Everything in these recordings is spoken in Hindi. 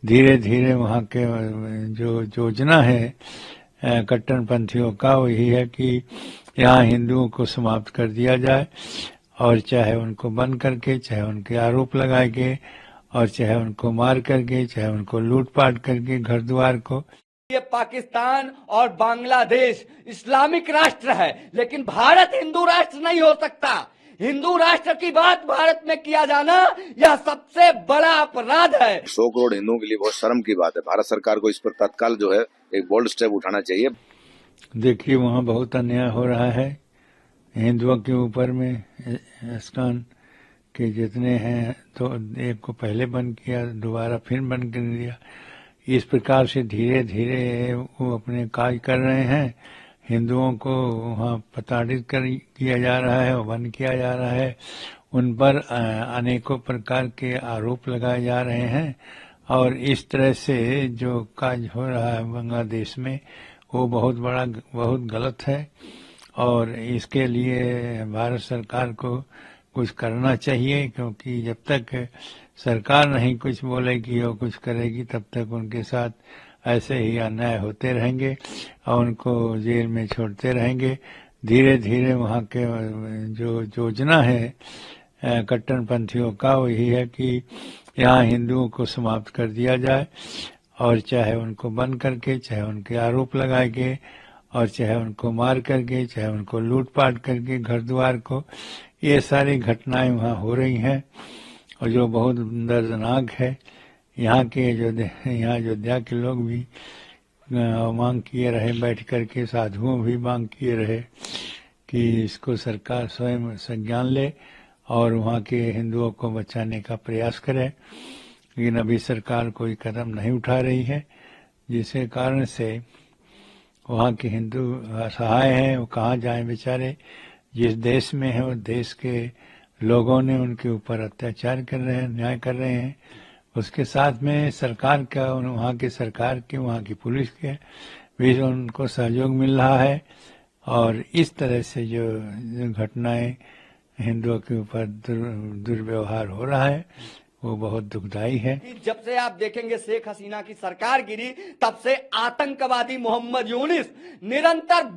धीरे धीरे वहाँ के जो योजना है कट्टरपंथियों का, वही है कि यहाँ हिंदुओं को समाप्त कर दिया जाए, और चाहे उनको बंद करके, चाहे उनके आरोप लगाए के, और चाहे उनको मार करके, चाहे उनको लूटपाट करके घर द्वार को। ये पाकिस्तान और बांग्लादेश इस्लामिक राष्ट्र है, लेकिन भारत हिंदू राष्ट्र नहीं हो सकता। हिंदू राष्ट्र की बात भारत में किया जाना यह सबसे बड़ा अपराध है। 100 करोड़ हिंदुओं के लिए बहुत शर्म की बात है। भारत सरकार को इस पर तत्काल जो है एक बोल्ड स्टेप उठाना चाहिए। देखिए वहाँ बहुत अन्याय हो रहा है हिंदुओं के ऊपर में। इस्कॉन के जितने हैं तो एक को पहले बंद किया, दोबारा फिर बंद कर दिया। इस प्रकार से धीरे धीरे वो अपने कार्य कर रहे हैं। हिंदुओं को वहाँ प्रताड़ित किया जा रहा है और बंद किया जा रहा है। उन पर अनेकों प्रकार के आरोप लगाए जा रहे हैं, और इस तरह से जो कार्य हो रहा है बांग्लादेश में वो बहुत गलत है। और इसके लिए भारत सरकार को कुछ करना चाहिए, क्योंकि जब तक सरकार नहीं कुछ बोलेगी और कुछ करेगी तब तक उनके साथ ऐसे ही अन्याय होते रहेंगे और उनको जेल में छोड़ते रहेंगे। धीरे धीरे वहाँ के जो योजना है कट्टरपंथियों का, वही है कि यहाँ हिंदुओं को समाप्त कर दिया जाए, और चाहे उनको बंद करके, चाहे उनके आरोप लगाए के, और चाहे उनको मार करके, चाहे उनको लूटपाट करके घर द्वार को। ये सारी घटनाएं वहाँ हो रही हैं और जो बहुत दर्दनाक है। यहाँ अयोध्या के लोग भी मांग किए रहे, बैठ करके साधुओं भी मांग किए रहे कि इसको सरकार स्वयं संज्ञान ले और वहाँ के हिंदुओं को बचाने का प्रयास करे, लेकिन अभी सरकार कोई कदम नहीं उठा रही है, जिसके कारण से वहाँ के हिंदू असहाय हैं। वो कहाँ जाएं बेचारे। जिस देश में है उस देश के लोगों ने उनके ऊपर अत्याचार कर रहे हैं, अन्याय कर रहे हैं। उसके साथ में सरकार का, वहाँ की सरकार के, वहाँ की पुलिस के भी उनको सहयोग मिल रहा है। और इस तरह से जो घटनाएं हिंदुओं के ऊपर दुर्व्यवहार हो रहा है वो बहुत दुखदाई है। जब से आप देखेंगे शेख हसीना की सरकार गिरी, तब से आतंकवादी मोहम्मद यूनिस निरंतर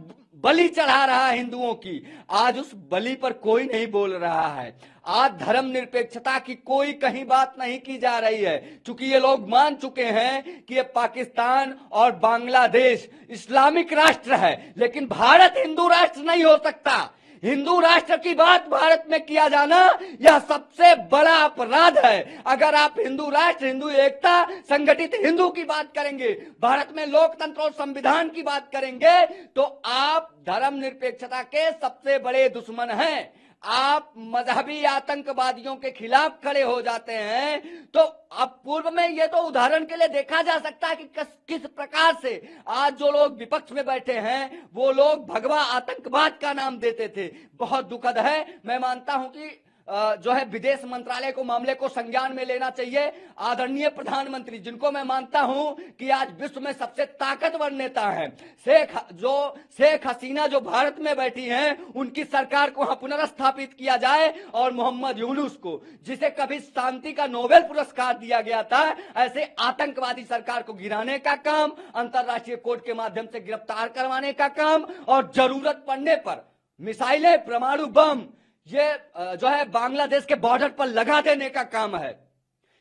बलि चढ़ा रहा है हिंदुओं की। आज उस बलि पर कोई नहीं बोल रहा है। आज धर्म निरपेक्षता की कोई कहीं बात नहीं की जा रही है, क्योंकि ये लोग मान चुके हैं कि ये पाकिस्तान और बांग्लादेश इस्लामिक राष्ट्र है, लेकिन भारत हिंदू राष्ट्र नहीं हो सकता। हिंदू राष्ट्र की बात भारत में किया जाना यह सबसे बड़ा अपराध है। अगर आप हिंदू राष्ट्र, हिंदू एकता, संगठित हिंदू की बात करेंगे, भारत में लोकतंत्र और संविधान की बात करेंगे, तो आप धर्म निरपेक्षता के सबसे बड़े दुश्मन हैं। आप मजहबी आतंकवादियों के खिलाफ खड़े हो जाते हैं। तो अब पूर्व में ये तो उदाहरण के लिए देखा जा सकता है कि किस प्रकार से आज जो लोग विपक्ष में बैठे हैं वो लोग भगवा आतंकवाद का नाम देते थे। बहुत दुखद है। मैं मानता हूं कि जो है विदेश मंत्रालय को मामले को संज्ञान में लेना चाहिए। आदरणीय प्रधानमंत्री, जिनको मैं मानता हूं कि आज विश्व में सबसे ताकतवर नेता हैं, शेख हसीना जो भारत में बैठी हैं, उनकी सरकार को वहां पुनर्स्थापित किया जाए, और मोहम्मद यूनुस को, जिसे कभी शांति का नोबेल पुरस्कार दिया गया था, ऐसे आतंकवादी सरकार को गिराने का काम, अंतर्राष्ट्रीय कोर्ट के माध्यम से गिरफ्तार करवाने का काम, और जरूरत पड़ने पर मिसाइलें, परमाणु बम ये जो है बांग्लादेश के बॉर्डर पर लगा देने का काम है।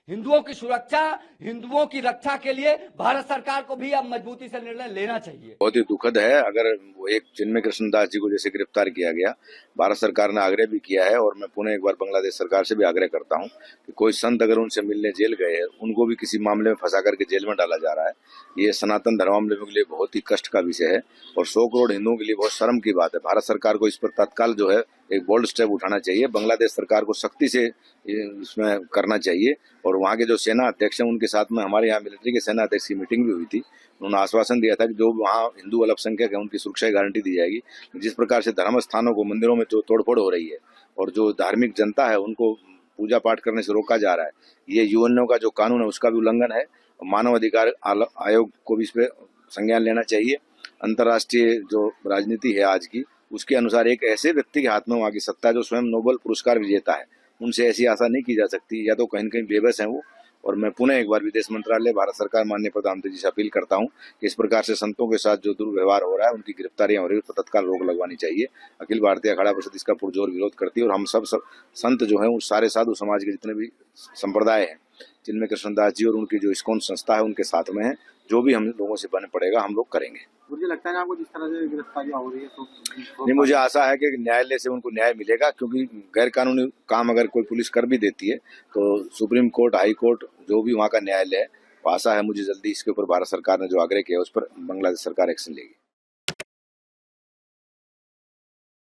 हिंदुओं की सुरक्षा, हिंदुओं की रक्षा के लिए भारत सरकार को भी अब मजबूती से निर्णय लेना चाहिए। बहुत ही दुखद है। अगर वो एक चिन्मय कृष्णदास जी को जैसे गिरफ्तार किया गया, भारत सरकार ने आग्रह भी किया है, और मैं पुनः एक बार बांग्लादेश सरकार से भी आग्रह करता हूं कि कोई संत अगर उनसे मिलने जेल गए हैं, उनको भी किसी मामले में फंसा करके जेल में डाला जा रहा है। ये सनातन धर्मावलंबियों के लिए बहुत ही कष्ट का विषय है और 100 करोड़ हिंदुओं के लिए बहुत शर्म की बात है। भारत सरकार को इस पर तत्काल जो है एक बोल्ड स्टेप उठाना चाहिए। बांग्लादेश सरकार को सख्ती से इसमें करना चाहिए। और वहाँ के जो सेना अध्यक्ष हैं, उनके साथ में हमारे यहाँ मिलिट्री के सेना अध्यक्ष की मीटिंग भी हुई थी। उन्होंने आश्वासन दिया था कि जो वहाँ हिंदू अल्पसंख्यक है उनकी सुरक्षा की गारंटी दी जाएगी। जिस प्रकार से धर्म स्थानों को, मंदिरों में जो तोड़फोड़ हो रही है और जो धार्मिक जनता है उनको पूजा पाठ करने से रोका जा रहा है, ये यूएनओ का जो कानून है उसका भी उल्लंघन है। मानव अधिकार आयोग को भी इस पर संज्ञान लेना चाहिए। अंतर्राष्ट्रीय जो राजनीति है आज की, उसके अनुसार एक ऐसे व्यक्ति के हाथ में वहाँ की सत्ता है जो स्वयं नोबेल पुरस्कार विजेता है, उनसे ऐसी आशा नहीं की जा सकती। या तो कहीं न कहीं बेबस हैं वो, और मैं पुनः एक बार विदेश मंत्रालय, भारत सरकार, माननीय प्रधानमंत्री जी से अपील करता हूं कि इस प्रकार से संतों के साथ जो दुर्व्यवहार हो रहा है, उनकी गिरफ्तारियां हो रही है, उस पर तत्काल रोक लगवानी चाहिए। अखिल भारतीय अखाड़ा परिषद इसका पुरजोर विरोध करती है और हम सब संत जो है, उन सारे साधु समाज के जितने भी संप्रदाय हैं, जिनमें कृष्णदास जी और उनकी जो इस्कॉन संस्था है, उनके साथ में है। जो भी हम लोगों से बने पड़ेगा हम लोग करेंगे। मुझे लगता है आपको जिस तरह से गिरफ्तारियां हो रही है तो नहीं, मुझे आशा है कि न्यायालय से उनको न्याय मिलेगा, क्योंकि गैर कानूनी काम अगर कोई पुलिस कर भी देती है तो सुप्रीम कोर्ट, हाई कोर्ट, जो भी वहाँ का न्यायालय है, आशा है मुझे जल्दी इसके ऊपर भारत सरकार ने जो आग्रह किया उस पर बांग्लादेश सरकार एक्शन लेगी।